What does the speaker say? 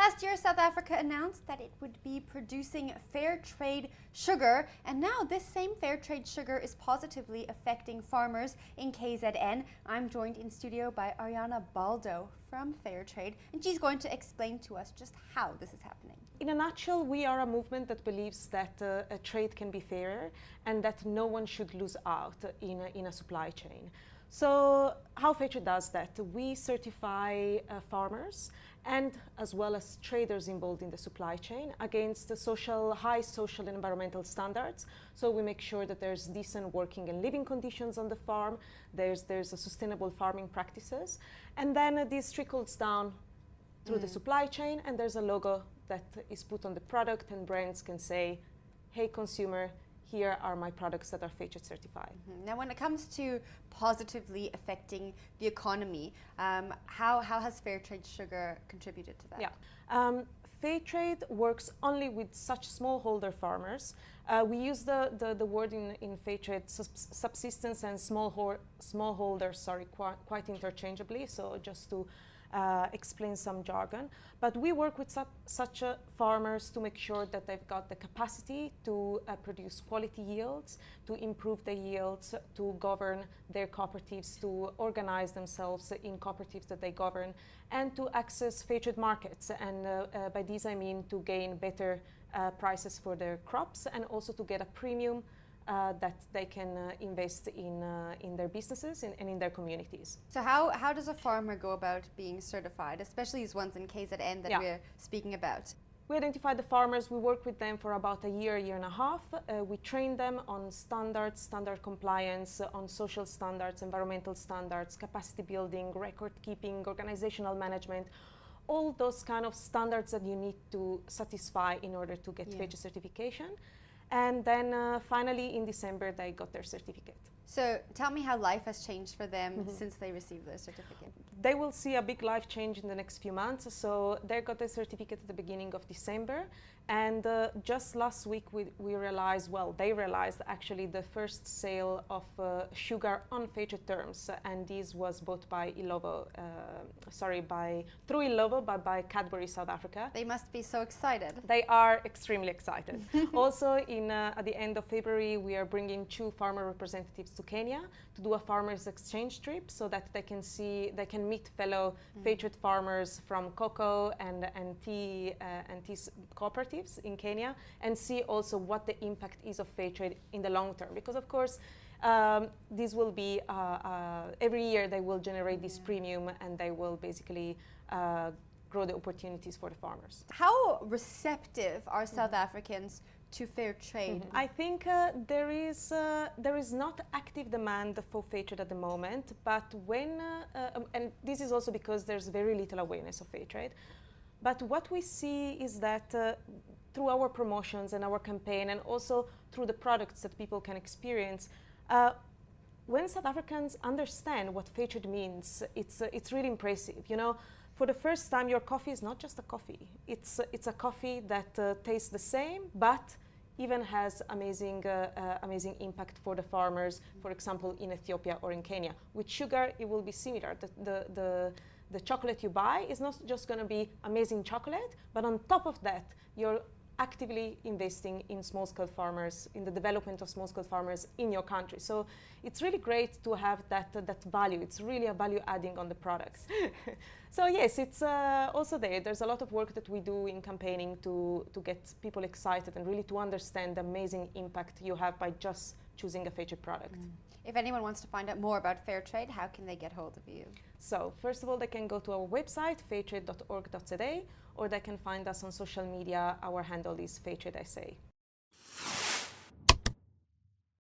Last year, South Africa announced that it would be producing Fairtrade sugar, and now this same Fairtrade sugar is positively affecting farmers in KZN. I'm joined in studio by Ariana Baldo from Fairtrade, and she's going to explain to us just how this is happening. In a nutshell, we are a movement that believes that a trade can be fairer and that no one should lose out in a supply chain. So how Fairtrade does that? We certify farmers and as well as traders involved in the supply chain against the high social and environmental standards. So we make sure that there's decent working and living conditions on the farm, there's a sustainable farming practices, and then this trickles down through the supply chain, and there's a logo that is put on the product, and brands can say, hey consumer, here are my products that are Fairtrade certified. Now, when it comes to positively affecting the economy, how has Fairtrade sugar contributed to that? Yeah. Fairtrade works only with such smallholder farmers. We use the word in Fairtrade subsistence and smallholders, quite interchangeably, so just to explain some jargon. But we work with such farmers to make sure that they've got the capacity to produce quality yields, to improve the yields, to govern their cooperatives, to organize themselves in cooperatives that they govern, and to access Fairtrade markets. And by this I mean to gain better prices for their crops, and also to get a premium that they can invest in their businesses and in their communities. So how does a farmer go about being certified, especially these ones in KZN that we're speaking about? We identify the farmers, we work with them for about a year and a half. We train them on standards, standard compliance, on social standards, environmental standards, capacity building, record keeping, organizational management, all those kind of standards that you need to satisfy in order to get Fairtrade certification. And then finally in December they got their certificate. So tell me how life has changed for them since they received their certificate. They will see a big life change in the next few months. So they got their certificate at the beginning of December, and just last week we realized, well, they realized actually the first sale of sugar on Fairtrade terms, and this was bought by through Illovo, but by Cadbury South Africa. They must be so excited. They are extremely excited. Also, at the end of February, we are bringing 2 farmer representatives to Kenya to do a farmers exchange trip, so that they can meet fellow Fairtrade farmers from cocoa and tea cooperatives in Kenya, and see also what the impact is of Fairtrade in the long term. Because of course, this will be every year they will generate this premium, and they will basically grow the opportunities for the farmers. How receptive are South Africans to Fairtrade? I think there is not active demand for Fairtrade at the moment, but when and this is also because there's very little awareness of Fairtrade. But what we see is that through our promotions and our campaign, and also through the products that people can experience, when South Africans understand what Fairtrade means, it's really impressive. You know, for the first time, your coffee is not just a coffee. It's a coffee that tastes the same, but even has amazing impact for the farmers. For example, in Ethiopia or in Kenya, with sugar, it will be similar. The chocolate you buy is not just going to be amazing chocolate, but on top of that, you're actively investing in small-scale farmers, in the development of small-scale farmers in your country. So it's really great to have that value. It's really a value adding on the products. So yes, it's also there's a lot of work that we do in campaigning to get people excited and really to understand the amazing impact you have by just choosing a Fairtrade product. If anyone wants to find out more about Fairtrade, how can they get hold of you? So first of all, they can go to our website, fairtrade.org.za, or they can find us on social media. Our handle is Fairtrade SA.